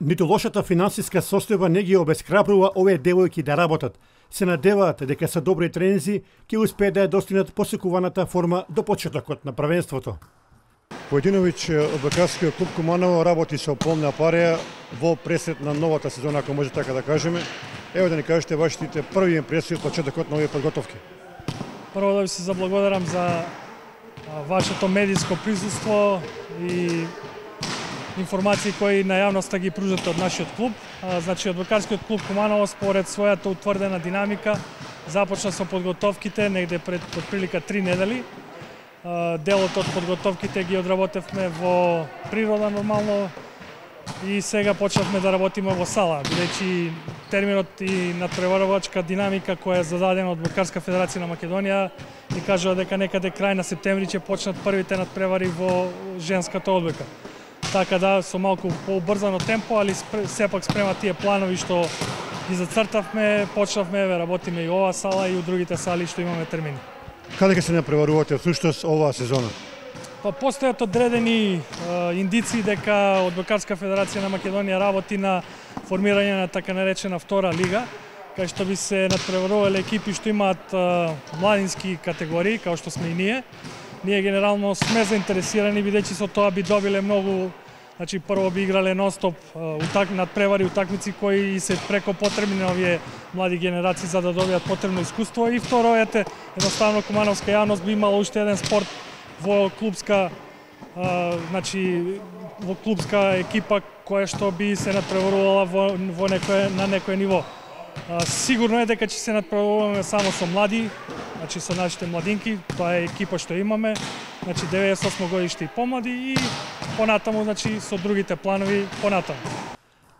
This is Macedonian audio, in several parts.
Ниту лошата финансиска состојба не ги обесхрабрува овие девојки да работат. Се надеваат дека со добри тренинзи ќе успеат да ја достигнат посекуваната форма до почетокот на првенството. Поединовиќ, одбокарскиот клуб Куманово работи со полна пареја во пресет на новата сезона, ако може така да кажеме. Ево да ни кажете вашите први импресии од почетокот на овие подготовки. Прво да ви се заблагодарам за вашето медиско присуство и информации кои на јавноста ги пружате од нашиот клуб. Значи, одбокарскиот клуб Куманово според својата утврдена динамика започна со подготовките негде пред отприлика 3 недели. Делот од подготовките ги одработевме во природа нормално и сега почнавме да работиме во сала, бидејќи терминот и надпреварувачка динамика која е зададена од Одбокарска федерација на Македонија ни кажува дека некаде крај на септември ќе почнат првите надпревари во женската одбока. Така да, со малку поубрзано темпо, али сепак спрема тие планови што ги зацртавме, почнавме да работиме и оваа сала и у другите сали што имаме термини. Каде ќе се напреварувате всушност оваа сезона? Па постојат одредени индиции дека Одбокарска федерација на Македонија работи на формирање на така наречена втора лига, кај што би се надпреварувале екипи што имаат младински категории, као што сме и ние. Ние генерално сме заинтересирани, бидејќи со тоа би добиле многу, значи прво би играле нон-стоп надпревари утакмици кои се преко потребни на овие млади генерации за да добијат потребно искуство и второ едноставно кумановска јавност би имала уште еден спорт во клубска во клубска екипа која што би се надпреварувала на некое ниво. Сигурно е дека ќе се надпреваруваме само со млади, значи со нашите младинки, тоа е екипа што имаме, значи 98 годишти и помлади и понатаму, значи со другите планови понатаму.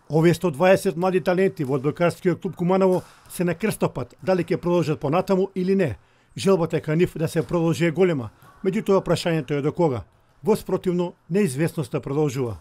Овие 120 млади таленти во Одбокарскиот клуб Куманово се на крстопат, дали ќе продолжат понатаму или не. Желбата кај нив да се продолжи е голема, меѓутоа прашањето е до кога. Во спротивно, неизвестноста продолжува.